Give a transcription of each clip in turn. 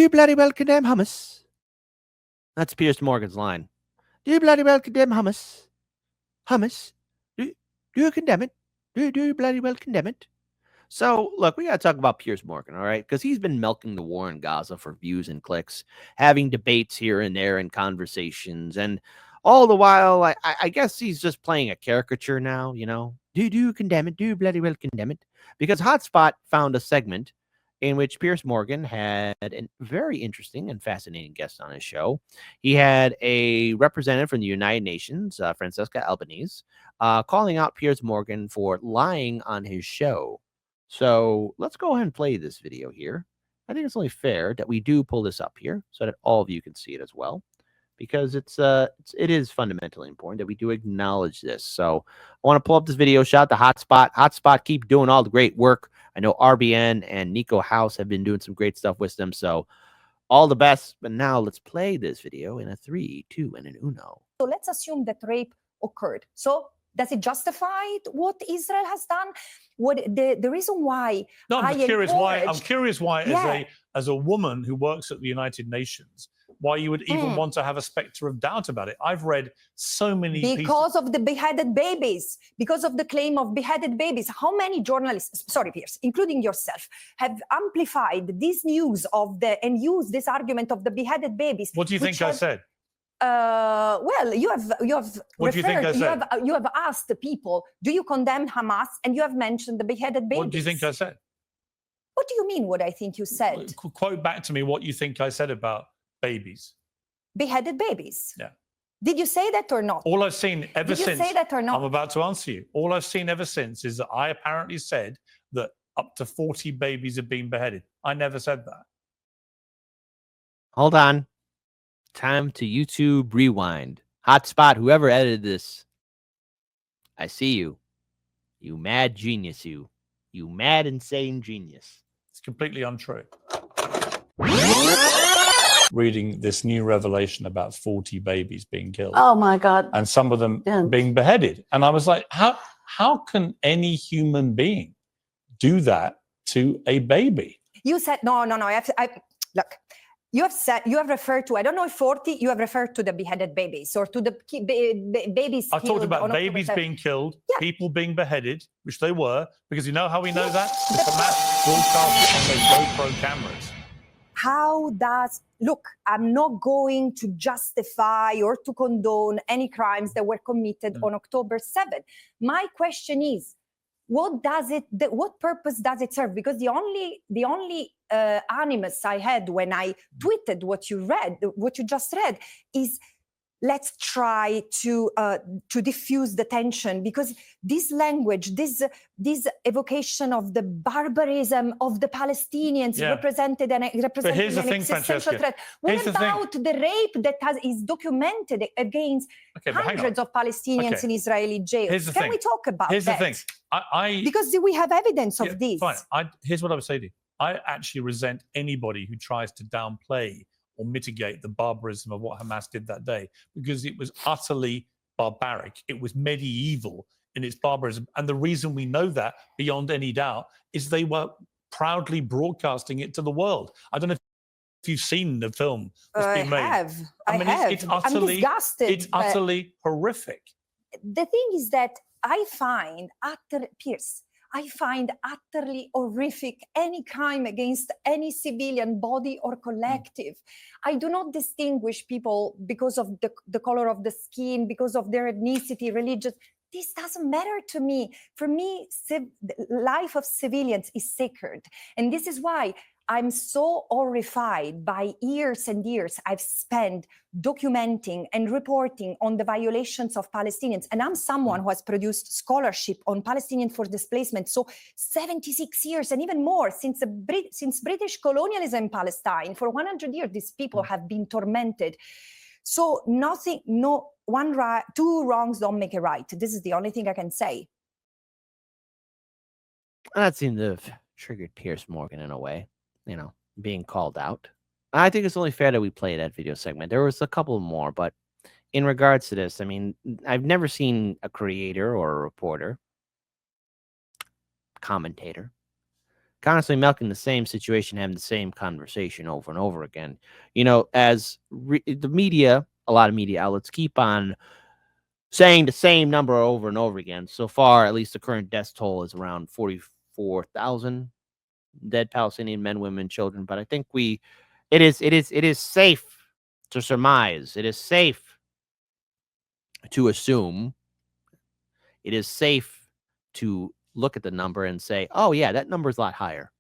you bloody well condemn hummus? That's Piers Morgan's line. Do you bloody well condemn hummus? Hummus? Do you condemn it? Do you bloody well condemn it? So, look, we got to talk about Piers Morgan, all right? Because he's been milking the war in Gaza for views and clicks, having debates here and there and conversations. And all the while, I guess he's just playing a caricature now, you know? Do you condemn it? Do you bloody well condemn it? Because Hotspot found a segment in which Piers Morgan had a very interesting and fascinating guest on his show. He had a representative from the United Nations, Francesca Albanese, calling out Piers Morgan for lying on his show. So let's go ahead and play this video here. I think it's only fair that we do pull this up here so that all of you can see it as well, because it is fundamentally important that we do acknowledge this. So I want to pull up this video. Shout out to Hotspot. Hotspot, keep doing all the great work. I know RBN and Nico House have been doing some great stuff with them. So all the best. But now let's play this video in a 3, 2, and an uno. So let's assume that rape occurred. So does it justify what Israel has done? What the reason why? No, I'm curious why. I'm curious why, Yeah. as a woman who works at the United Nations, why you would even want to have a specter of doubt about it. I've read so many because of the beheaded babies, because of the claim of beheaded babies. How many journalists, sorry, Piers, including yourself, have amplified this news of and used this argument of the beheaded babies? What do you think I said? Well, you have What do you think I said? You have asked the people, do you condemn Hamas? And you have mentioned the beheaded babies. What do you think I said? What do you mean? What I think you said? Quote back to me what you think I said about babies. Beheaded babies. Yeah. Did you say that or not? All I've seen ever Did you since. say that or not? I'm about to answer you. All I've seen ever since is that I apparently said that up to 40 babies have been beheaded. I never said that. Hold on. Time to YouTube rewind. Hotspot, whoever edited this. I see you. You mad genius, you. You mad, insane genius. It's completely untrue. Reading this new revelation about 40 babies being killed. Oh my God. And some of them being beheaded. And I was like, how can any human being do that to a baby? You said, no. Look, you have referred to, I don't know if 40, you have referred to the beheaded babies or to the babies I talked killed about on babies October 7th. being killed, Yeah. people being beheaded, which they were, because you know how we know that? Because the mass broadcast on their GoPro cameras. Look, I'm not going to justify or to condone any crimes that were committed on October 7th. My question is, what purpose does it serve? Because the only animus I had when I tweeted what you just read, is let's try to diffuse the tension, because this language, this evocation of the barbarism of the Palestinians represented an existential threat. What about the rape that is documented against hundreds of Palestinians in Israeli jails? Can we talk about that? Here's the thing. Because we have evidence of this. Fine. Here's what I would say to you. I actually resent anybody who tries to downplay or mitigate the barbarism of what Hamas did that day, because it was utterly barbaric. It was medieval in its barbarism. And the reason we know that, beyond any doubt, is they were proudly broadcasting it to the world. I don't know if you've seen the film that's been made. I have. I'm disgusted. It's utterly horrific. The thing is that I find utterly horrific any crime against any civilian body or collective. I do not distinguish people because of the color of the skin, because of their ethnicity, religion. This doesn't matter to me. For me, the life of civilians is sacred. And this is why I'm so horrified by years and years I've spent documenting and reporting on the violations of Palestinians. And I'm someone who has produced scholarship on Palestinian forced displacement. So 76 years and even more since British colonialism in Palestine. For 100 years, these people have been tormented. So two wrongs don't make a right. This is the only thing I can say. That seemed to have triggered Piers Morgan in a way. Being called out. I think it's only fair that we play that video segment. There was a couple more, but in regards to this, I mean, I've never seen a creator or a reporter, commentator, constantly milking the same situation, having the same conversation over and over again. You know, as the media, a lot of media outlets keep on saying the same number over and over again. So far, at least the current death toll is around 44,000 dead Palestinian men, women, children. But I think it is safe to surmise. It is safe to assume. It is safe to look at the number and say, oh, yeah, that number is a lot higher.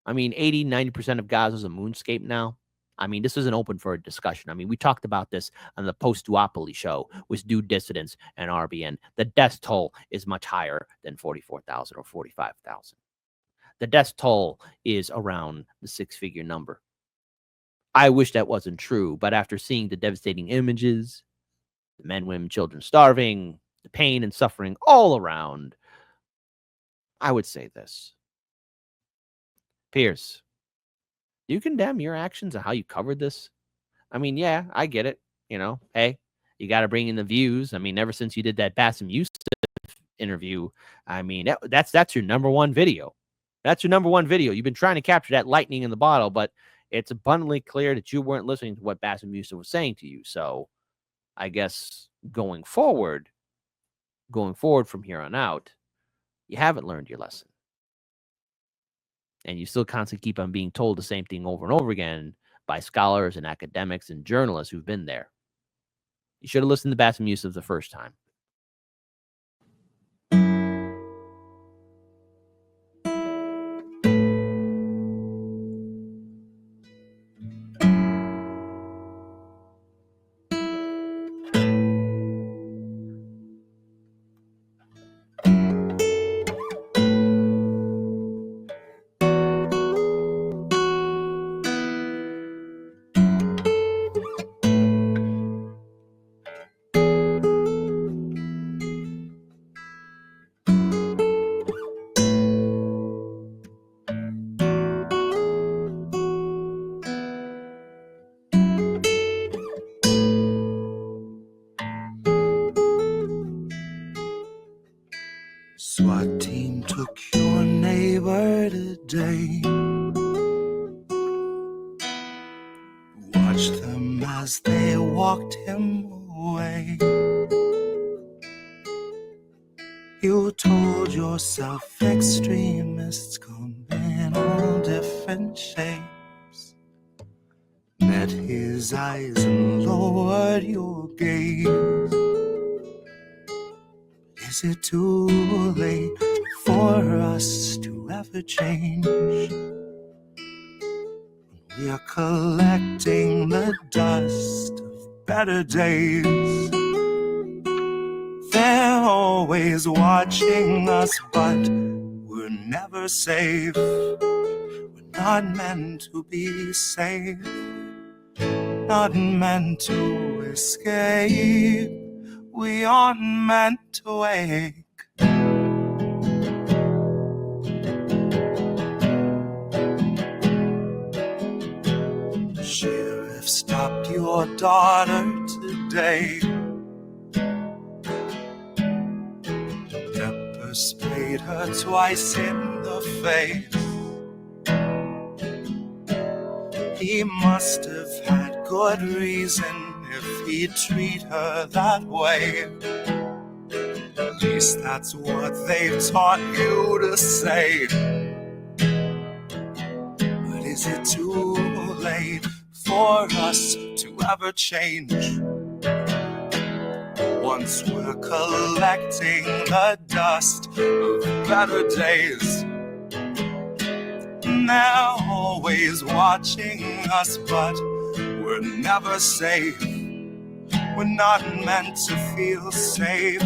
I mean, 80, 90% of Gaza is a moonscape now. I mean, this isn't open for a discussion. I mean, we talked about this on the post-duopoly show with Due Dissidents and RBN. The death toll is much higher than 44,000 or 45,000. The death toll is around the six-figure number. I wish that wasn't true, but after seeing the devastating images, the men, women, children starving, the pain and suffering all around, I would say this. Piers, do you condemn your actions and how you covered this? I mean, yeah, I get it. You know, hey, you got to bring in the views. I mean, ever since you did that Bassem Youssef interview, I mean, that's your number one video. That's your number one video. You've been trying to capture that lightning in the bottle, but it's abundantly clear that you weren't listening to what Bassem Youssef was saying to you. So I guess going forward from here on out, you haven't learned your lesson. And you still constantly keep on being told the same thing over and over again by scholars and academics and journalists who've been there. You should have listened to Bassem Youssef the first time. SWAT team took your neighbor today. Watched them as they walked him away. You told yourself extremists come in all different shapes. Met his eyes and lowered your gaze. Is it too late for us to ever change? We are collecting the dust of better days. They're always watching us, but we're never safe. We're not meant to be safe, not meant to escape. We aren't meant to wake. Sheriff stopped your daughter today. Pepper sprayed her twice in the face. He must have had good reason if he'd treat her that way. At least that's what they've taught you to say. But is it too late for us to ever change? Once we're collecting the dust of better days, and they're always watching us, but we're never safe. We're not meant to feel safe,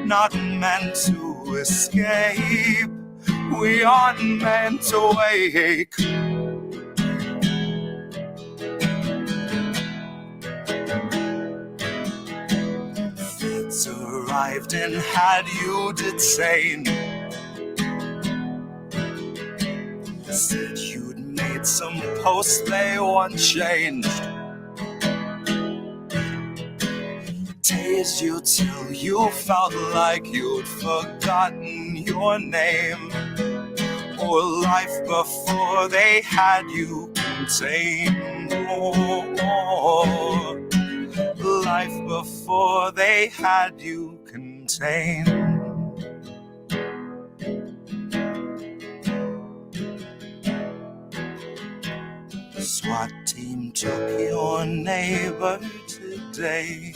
not meant to escape. We aren't meant to wake. Feds arrived and had you detained. Said you'd made some posts they want changed. Tased you till you felt like you'd forgotten your name. Oh, life before they had you contained. Oh, life before they had you contained. The SWAT team took your neighbor today.